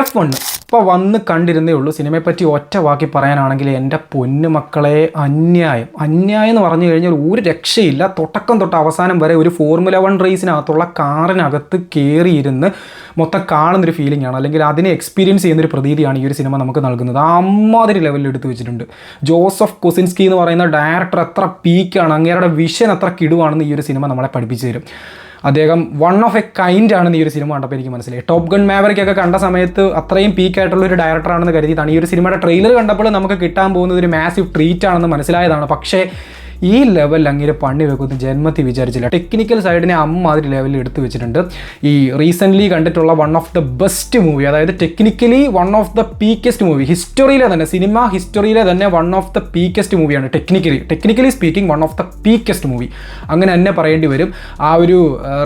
F1 ഇപ്പോൾ വന്ന് കണ്ടിരുന്നേ ഉള്ളൂ. സിനിമയെപ്പറ്റി ഒറ്റ വാക്കി പറയാനാണെങ്കിൽ എൻ്റെ പൊന്നു മക്കളെ, അന്യായം എന്ന് പറഞ്ഞു കഴിഞ്ഞാൽ ഒരു രക്ഷയില്ല. തുടക്കം തൊട്ട് അവസാനം വരെ ഒരു ഫോർമുല 1 റേസിനകത്തുള്ള കാറിനകത്ത് കയറിയിരുന്ന് മൊത്തം കാണുന്നൊരു ഫീലിംഗ് ആണ്, അല്ലെങ്കിൽ അതിനെ എക്സ്പീരിയൻസ് ചെയ്യുന്നൊരു പ്രതീതിയാണ് ഈ ഒരു സിനിമ നമുക്ക് നൽകുന്നത്. അമ്മാതിരി ലെവലിൽ എടുത്തു വെച്ചിട്ടുണ്ട്. ജോസഫ് കൊസിൻസ്കി എന്ന് പറയുന്ന ഡയറക്ടർ എത്ര പീക്കാണ്, അങ്ങേരുടെ വിഷൻ എത്ര കിടുവാണെന്ന് ഈ ഒരു സിനിമ നമ്മളെ പഠിപ്പിച്ചു തരും. അദ്ദേഹം വൺ ഓഫ് എ കൈൻഡ് ആണെന്ന് ഈ ഒരു സിനിമ കണ്ടപ്പോൾ എനിക്ക് മനസ്സിലായി. ടോപ്പ് ഗൺ മാവറിക് ഒക്കെ കണ്ട സമയത്ത് അത്രയും പീക്കായിട്ടുള്ള ഒരു ഡയറക്ടറാണെന്ന് കരുതിയിട്ടാണ് ഈ ഒരു സിനിമയുടെ ട്രെയിലർ കണ്ടപ്പോൾ നമുക്ക് കിട്ടാൻ പോകുന്നത് ഒരു മാസീവ് ട്രീറ്റ് ആണെന്ന് മനസ്സിലായതാണ്. പക്ഷേ ഈ ലെവലിൽ അങ്ങനെ പണി വെക്കുന്നത് ജന്മത്തിൽ വിചാരിച്ചില്ല. ടെക്നിക്കൽ സൈഡിനെ അമ്മാതിരി ലെവലിൽ എടുത്തു വെച്ചിട്ടുണ്ട്. ഈ റീസെൻ്റ്ലി കണ്ടിട്ടുള്ള one of the best movie, അതായത് technically one of the peakest movie, ഹിസ്റ്ററിയിലെ തന്നെ സിനിമ ഹിസ്റ്ററിയിലെ തന്നെ വൺ ഓഫ് ദ പീക്കസ്റ്റ് മൂവിയാണ്. Technically speaking one of the peakest movie അങ്ങനെ തന്നെ പറയേണ്ടി വരും. ആ ഒരു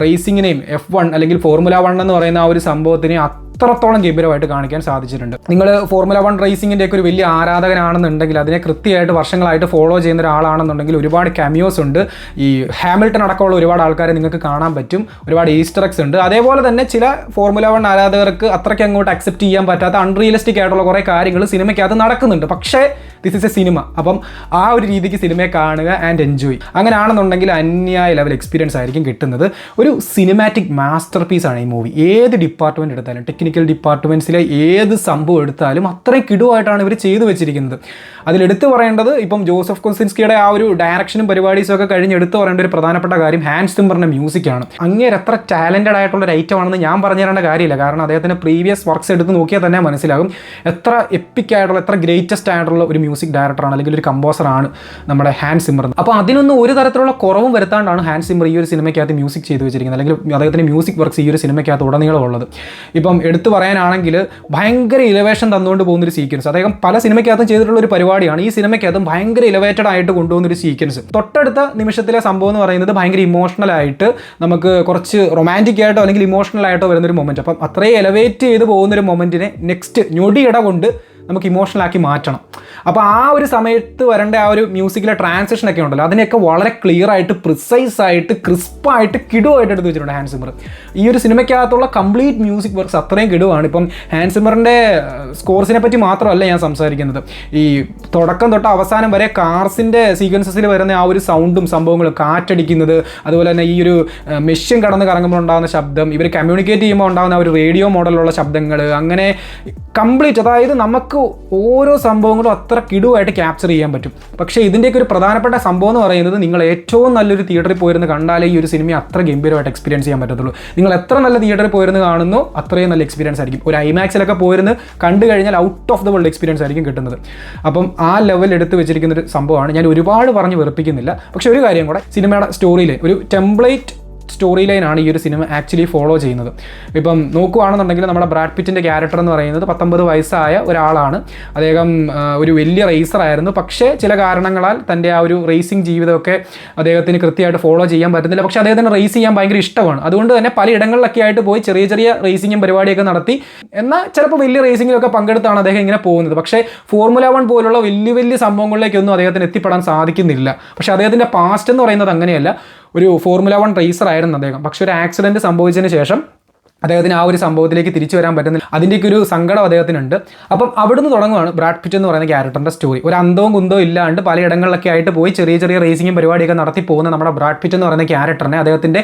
റേസിങ്ങിനെയും F1 അല്ലെങ്കിൽ ഫോർമുല 1 എന്ന് പറയുന്ന ആ ഒരു സംഭവത്തിനെ അത്രത്തോളം ഗംഭീരമായിട്ട് കാണിക്കാൻ സാധിച്ചിട്ടുണ്ട്. നിങ്ങൾ ഫോർമുല 1 റേസിങ്ങിൻ്റെയൊക്കെ ഒരു വലിയ ആരാധകനാണെന്നുണ്ടെങ്കിൽ, അതിനെ കൃത്യമായിട്ട് വർഷങ്ങളായിട്ട് ഫോളോ ചെയ്യുന്ന ഒരാളാണെന്നുണ്ടെങ്കിൽ ഒരുപാട് ക്യാമിയോസ് ഉണ്ട്. ഈ ഹാമിൽട്ടൺ അടക്കമുള്ള ഒരുപാട് ആൾക്കാരെ നിങ്ങൾക്ക് കാണാൻ പറ്റും. ഒരുപാട് ഈസ്റ്റർ എഗ്സ് ഉണ്ട്. അതേപോലെ തന്നെ ചില ഫോർമുല 1 ആരാധകർക്ക് അത്രയ്ക്ക് അങ്ങോട്ട് അക്സെപ്റ്റ് ചെയ്യാൻ പറ്റാത്ത അൺറിയലിസ്റ്റിക് ആയിട്ടുള്ള കുറേ കാര്യങ്ങൾ സിനിമയ്ക്കകത്ത് നടക്കുന്നുണ്ട്. പക്ഷേ ദിസ് ഇസ് എ സിനിമ. അപ്പം ആ ഒരു രീതിക്ക് സിനിമയെ കാണുക ആൻഡ് എൻജോയ്. അങ്ങനെയാണെന്നുണ്ടെങ്കിൽ അന്യായ ലെവൽ എക്സ്പീരിയൻസ് ആയിരിക്കും കിട്ടുന്നത്. ഒരു സിനിമാറ്റിക് മാസ്റ്റർ പീസാണ് ഈ മൂവി. ഏത് ഡിപ്പാർട്ട്മെൻറ്റ് എടുത്താലും, ടെക്നിക്കൽ ഡിപ്പാർട്ട്മെൻറ്റ്സിലെ ഏത് സംഭവം എടുത്താലും അത്രയും കിടുവായിട്ടാണ് ഇവർ ചെയ്തു വെച്ചിരിക്കുന്നത്. അതിലെടുത്ത് പറയേണ്ടത് ഇപ്പം ജോസഫ് കൊസിൻസ്കിയുടെ ആ ഒരു ഡയറക്ഷനും പരിപാടീസും ഒക്കെ കഴിഞ്ഞ് എടുത്ത് പറയേണ്ട ഒരു പ്രധാനപ്പെട്ട കാര്യം ഹാൻസ് സിമ്മറിൻ്റെ മ്യൂസിക്കാണ്. അങ്ങേര് എത്ര ടാലൻറ്റഡ് ആയിട്ടുള്ള ഒരു ഐറ്റം ആണെന്ന് ഞാൻ പറഞ്ഞു തരേണ്ട കാര്യമില്ല. കാരണം അദ്ദേഹത്തിൻ്റെ പ്രീവിയസ് വർക്ക്സ് എടുത്ത് നോക്കിയാൽ തന്നെ മനസ്സിലാകും എത്ര എപ്പിക് ആയിട്ടുള്ള, എത്ര ഗ്രേറ്റസ്റ്റ് ആയിട്ടുള്ള ഒരു മ്യൂസിക് ഡയറക്ടറാണ് അല്ലെങ്കിൽ ഒരു കമ്പോസറാണ് നമ്മുടെ ഹാൻസ് സിമ്മർ. അപ്പോൾ അതിനൊന്നും ഒരു തരത്തിലുള്ള കുറവും വരുത്താണ്ടാണ് ഹാൻസ് സിമ്മർ ഈ ഒരു സിനിമയ്ക്കകത്ത് മ്യൂസിക് ചെയ്തു വെച്ചിരിക്കുന്നത്, അല്ലെങ്കിൽ അദ്ദേഹത്തിൻ്റെ മ്യൂസിക് വർക്ക്സ് ഈ ഒരു സിനിമയ്ക്കകത്ത് ഉടനീളം ഉള്ളത്. ഇപ്പം എടുത്തു പറയാനാണെങ്കിൽ ഭയങ്കര ഇലവേഷൻ തന്നുകൊണ്ട് പോകുന്നൊരു സീക്വൻസ് അദ്ദേഹം പല സിനിമയ്ക്കകത്തും ചെയ്തിട്ടുള്ള ഒരു പരിപാടിയാണ്. ഈ സിനിമയ്ക്കകത്തും ഭയങ്കര ഇലവേറ്റഡ് ആയിട്ട് കൊണ്ടുപോകുന്നൊരു സീക്വൻസ്. തൊട്ടടുത്ത നിമിഷത്തിലെ സംഭവം എന്ന് പറയുന്നത് ഭയങ്കര ഇമോഷണൽ ആയിട്ട്, നമുക്ക് കുറച്ച് റൊമാൻറ്റിക് ആയിട്ടോ അല്ലെങ്കിൽ ഇമോഷണൽ ആയിട്ടോ വരുന്നൊരു മൊമെൻറ്റ്. അപ്പം അത്രയും എലവേറ്റ് ചെയ്ത് പോകുന്നൊരു മൊമെൻറ്റിനെ നെക്സ്റ്റ് ഞൊടിയിട കൊണ്ട് നമുക്ക് ഇമോഷണലാക്കി മാറ്റണം. അപ്പോൾ ആ ഒരു സമയത്ത് വരേണ്ട ആ ഒരു മ്യൂസിക്കിലെ ട്രാൻസിഷനൊക്കെ ഉണ്ടല്ലോ, അതിനെയൊക്കെ വളരെ ക്ലിയർ ആയിട്ട്, പ്രിസൈസ് ആയിട്ട്, ക്രിസ്പായിട്ട്, കിടുവായിട്ട് എടുത്ത് വെച്ചിട്ടുണ്ട് ഹാൻസ് സിമ്മർ. ഈ ഒരു സിനിമയ്ക്കകത്തുള്ള കംപ്ലീറ്റ് മ്യൂസിക് വർക്ക്സ് അത്രയും കിടുവാണ്. ഇപ്പം ഹാൻസ് സിമ്മറിൻ്റെ സ്കോർസിനെ പറ്റി മാത്രമല്ല ഞാൻ സംസാരിക്കുന്നത്. ഈ തുടക്കം തൊട്ട് അവസാനം വരെ കാർസിൻ്റെ സീക്വൻസസിൽ വരുന്ന ആ ഒരു സൗണ്ടും സംഭവങ്ങളും, കാറ്റടിക്കുന്നത്, അതുപോലെ തന്നെ ഈ ഒരു മെഷീൻ കടന്ന് കറങ്ങുമ്പോൾ ഉണ്ടാകുന്ന ശബ്ദം, ഇവർ കമ്മ്യൂണിക്കേറ്റ് ചെയ്യുമ്പോൾ ഉണ്ടാകുന്ന ആ ഒരു റേഡിയോ മോഡലുള്ള ശബ്ദങ്ങൾ, അങ്ങനെ കംപ്ലീറ്റ്, അതായത് നമുക്ക് ഓരോ സംഭവങ്ങളും അത്ര കിടുവായിട്ട് ക്യാപ്ചർ ചെയ്യാൻ പറ്റും. പക്ഷേ ഇതിൻ്റെയൊക്കെ ഒരു പ്രധാനപ്പെട്ട സംഭവം എന്ന് പറയുന്നത്, നിങ്ങൾ ഏറ്റവും നല്ലൊരു തിയേറ്ററിൽ പോയിരുന്ന് കണ്ടാലേ ഈ ഒരു സിനിമയെ അത്ര ഗംഭീരമായിട്ട് എക്സ്പീരിയൻസ് ചെയ്യാൻ പറ്റത്തുള്ളൂ. നിങ്ങൾ എത്ര നല്ല തിയേറ്ററിൽ പോയിരുന്ന് കാണുന്നോ അത്രയും നല്ല എക്സ്പീരിയൻസ് ആയിരിക്കും. ഒരു ഐമാക്സിലൊക്കെ പോയിരുന്ന് കണ്ടു കഴിഞ്ഞാൽ out of the world experience ആയിരിക്കും കിട്ടുന്നത്. അപ്പം ആ ലെവൽ എടുത്ത് വെച്ചിരിക്കുന്ന ഒരു സംഭവമാണ്. ഞാൻ ഒരുപാട് പറഞ്ഞ് വെറുപ്പിക്കുന്നില്ല. പക്ഷേ ഒരു കാര്യം കൂടെ, സിനിമയുടെ സ്റ്റോറിയിലെ ഒരു ടെംപ്ലേറ്റ് സ്റ്റോറി ലൈനാണ് ഈ ഒരു സിനിമ ആക്ച്വലി ഫോളോ ചെയ്യുന്നത്. ഇപ്പം നോക്കുകയാണെന്നുണ്ടെങ്കിൽ നമ്മുടെ ബ്രാഡ് പിറ്റിൻ്റെ ക്യാരക്ടർ എന്ന് പറയുന്നത് 19 വയസ്സായ ഒരാളാണ്. അദ്ദേഹം ഒരു വലിയ റേസറായിരുന്നു. പക്ഷേ ചില കാരണങ്ങളാൽ തൻ്റെ ആ ഒരു റേസിംഗ് ജീവിതമൊക്കെ അദ്ദേഹത്തിന് കൃത്യമായിട്ട് ഫോളോ ചെയ്യാൻ പറ്റുന്നില്ല. പക്ഷേ അദ്ദേഹത്തിന് റേസ് ചെയ്യാൻ ഭയങ്കര ഇഷ്ടമാണ്. അതുകൊണ്ട് തന്നെ പലയിടങ്ങളിലൊക്കെ ആയിട്ട് പോയി ചെറിയ ചെറിയ റേസിങ്ങും പരിപാടിയൊക്കെ നടത്തി, എന്നാൽ ചിലപ്പോൾ വലിയ റേസിങ്ങിലൊക്കെ പങ്കെടുത്താണ് അദ്ദേഹം ഇങ്ങനെ പോകുന്നത്. പക്ഷേ ഫോർമുല 1 പോലുള്ള വലിയ സംഭവങ്ങളിലേക്കൊന്നും അദ്ദേഹത്തിന് എത്തിപ്പെടാൻ സാധിക്കുന്നില്ല. പക്ഷേ അദ്ദേഹത്തിൻ്റെ പാസ്റ്റ് എന്ന് പറയുന്നത് അങ്ങനെയല്ല. ഒരു ഫോർമുല 1 റേസർ ആയിരുന്നു അദ്ദേഹം. പക്ഷെ ഒരു ആക്സിഡൻറ്റ് സംഭവിച്ചതിന് ശേഷം അദ്ദേഹത്തിന് ആ ഒരു സംഭവത്തിലേക്ക് തിരിച്ചു വരാൻ പറ്റുന്നില്ല. അതിൻ്റെയൊക്കെ ഒരു സങ്കടം അദ്ദേഹത്തിനുണ്ട്. അപ്പം അവിടുന്ന് തുടങ്ങുകയാണ് ബ്രാഡ് പിറ്റ് എന്ന് പറയുന്ന ക്യാരക്ടറിൻ്റെ സ്റ്റോറി. ഒരു അന്തവും കുന്തവും ഇല്ലാണ്ട് പലയിടങ്ങളിലൊക്കെ ആയിട്ട് പോയി ചെറിയ ചെറിയ റേസിങ്ങും പരിപാടിയൊക്കെ നടത്തി പോകുന്ന നമ്മുടെ ബ്രാഡ് പിറ്റ് എന്ന് പറയുന്ന ക്യാരക്ടറിനെ അദ്ദേഹത്തിൻ്റെ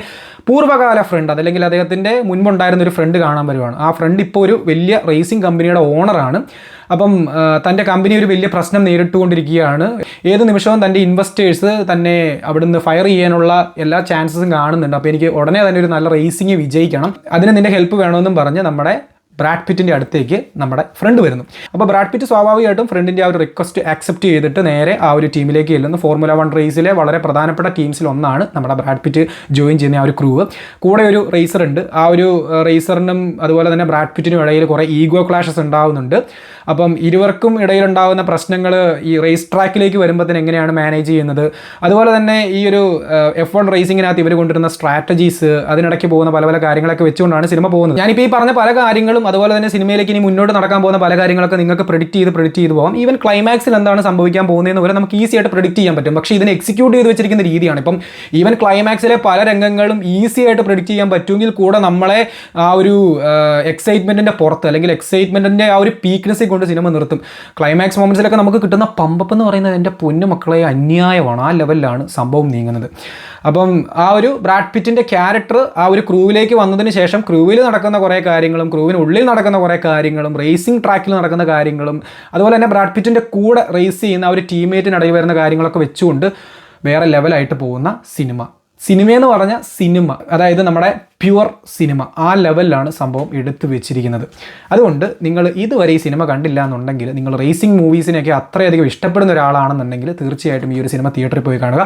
പൂർവ്വകാല ഫ്രണ്ട്, അതല്ലെങ്കിൽ അദ്ദേഹത്തിൻ്റെ മുൻപുണ്ടായിരുന്ന ഒരു ഫ്രണ്ട് കാണാൻ വരുവാണ്. ആ ഫ്രണ്ട് ഇപ്പോൾ ഒരു വലിയ റേസിംഗ് കമ്പനിയുടെ ഓണറാണ്. അപ്പം തൻ്റെ കമ്പനി ഒരു വലിയ പ്രശ്നം നേരിട്ടുകൊണ്ടിരിക്കുകയാണ്. ഏത് നിമിഷവും തൻ്റെ ഇൻവെസ്റ്റേഴ്സ് തന്നെ അവിടുന്ന് ഫയർ ചെയ്യാനുള്ള എല്ലാ ചാൻസസും കാണുന്നുണ്ട്. അപ്പോൾ എനിക്ക് ഉടനെ തന്നെ ഒരു നല്ല റേസിംഗ് വിജയിക്കണം, അതിന് നിൻ്റെ ഹെൽപ്പ് വേണമെന്നും പറഞ്ഞ് നമ്മുടെ ബ്രാഡ് പിറ്റിൻ്റെ അടുത്തേക്ക് നമ്മുടെ ഫ്രണ്ട് വരുന്നു. അപ്പോൾ ബ്രാഡ് പിറ്റ് സ്വാഭാവികമായിട്ടും ഫ്രണ്ടിൻ്റെ ആ ഒരു റിക്വസ്റ്റ് ആക്സെപ്റ്റ് ചെയ്തിട്ട് നേരെ ആ ഒരു ടീമിലേക്ക് ചെല്ലുന്നു. ഫോർമുല 1 റേസിലെ വളരെ പ്രധാനപ്പെട്ട ടീംസിൽ ഒന്നാണ് നമ്മുടെ ബ്രാഡ് പിറ്റ് ജോയിൻ ചെയ്യുന്ന ആ ഒരു ക്രൂ. കൂടെ ഒരു റേസർ ഉണ്ട്. ആ ഒരു റേസറിനും അതുപോലെ തന്നെ ബ്രാഡ് പിറ്റിനും ഇടയിൽ കുറേ ഈഗോ ക്ലാഷസ് ഉണ്ടാവുന്നുണ്ട്. അപ്പം ഇരുവർക്കും ഇടയിലുണ്ടാകുന്ന പ്രശ്നങ്ങൾ ഈ റേസ് ട്രാക്കിലേക്ക് വരുമ്പോഴത്തേന് എങ്ങനെയാണ് മാനേജ് ചെയ്യുന്നത്, അതുപോലെ തന്നെ ഈ ഒരു F1 റേസിങ്ങിനകത്ത് ഇവർ കൊണ്ടുവരുന്ന സ്ട്രാറ്റജീസ്, അതിനിടയ്ക്ക് പോകുന്ന പല കാര്യങ്ങളൊക്കെ വെച്ചുകൊണ്ടാണ് സിനിമ പോകുന്നത്. ഞാനിപ്പോൾ ഈ പറഞ്ഞ പല കാര്യങ്ങളും കാര്യങ്ങളും അതുപോലെ തന്നെ സിനിമയിലേക്ക് ഇനി മുന്നോട്ട് നടക്കാൻ പോകുന്ന പല കാര്യങ്ങളൊക്കെ നിങ്ങൾക്ക് പ്രെഡിക്റ്റ് ചെയ്ത് പോകാം. ഈവൻ ക്ലൈമാക്സിൽ എന്താണ് സംഭവിക്കാൻ പോകുന്നതെന്ന് വരെ നമുക്ക് ഈസി ആയിട്ട് പ്രെഡിക്റ്റ് ചെയ്യാൻ പറ്റും. പക്ഷേ ഇതിനെ എക്സിക്യൂട്ട് ചെയ്ത് വെച്ചിരിക്കുന്ന രീതിയാണ്. ഇപ്പം ഈവൻ ക്ലൈമാക്സിലെ പല രംഗങ്ങളും ഈസി ആയിട്ട് പ്രെഡിക്റ്റ് ചെയ്യാൻ പറ്റുമെങ്കിൽ കൂടെ നമ്മളെ ആ ഒരു എക്സൈറ്റ്മെൻറ്റിൻ്റെ പുറത്ത് അല്ലെങ്കിൽ എക്സൈറ്റ്മെൻറ്റിൻ്റെ ആ ഒരു പീക്ക്നെസ്സിൽ കൊണ്ട് സിനിമ നിർത്തും. ക്ലൈമാക്സ് മൊമെൻറ്റ്സിലൊക്കെ നമുക്ക് കിട്ടുന്ന പമ്പപ്പ് എന്ന് പറയുന്നത് എൻ്റെ പൊന്നു മക്കളെ അന്യായമാണ്. ആ ലെവലിലാണ് സംഭവം നീങ്ങുന്നത്. അപ്പം ആ ഒരു ബ്രാഡ് പിറ്റിൻ്റെ ക്യാരക്ടർ ആ ഒരു ക്രൂവിലേക്ക് വന്നതിന് ശേഷം ക്രൂവിൽ നടക്കുന്ന കുറേ കാര്യങ്ങളും ക്രൂവിനുള്ളിൽ നടക്കുന്ന കുറേ കാര്യങ്ങളും റേസിംഗ് ട്രാക്കിൽ നടക്കുന്ന കാര്യങ്ങളും അതുപോലെ തന്നെ ബ്രാഡ് പിറ്റിൻ്റെ കൂടെ റേസ് ചെയ്യുന്ന ആ ഒരു ടീംമേറ്റിനിടയിൽ വരുന്ന കാര്യങ്ങളൊക്കെ വെച്ചുകൊണ്ട് വേറെ ലെവലായിട്ട് പോകുന്ന സിനിമയെന്ന് പറഞ്ഞാൽ സിനിമ, അതായത് നമ്മുടെ പ്യുവർ സിനിമ, ആ ലെവലിലാണ് സംഭവം എടുത്തു വെച്ചിരിക്കുന്നത്. അതുകൊണ്ട് നിങ്ങൾ ഇതുവരെ ഈ സിനിമ കണ്ടില്ല എന്നുണ്ടെങ്കിൽ, നിങ്ങൾ റേസിംഗ് മൂവീസിനെയൊക്കെ അത്രയധികം ഇഷ്ടപ്പെടുന്ന ഒരാളാണെന്നുണ്ടെങ്കിൽ തീർച്ചയായിട്ടും ഈ ഒരു സിനിമ തിയേറ്ററിൽ പോയി കാണുക.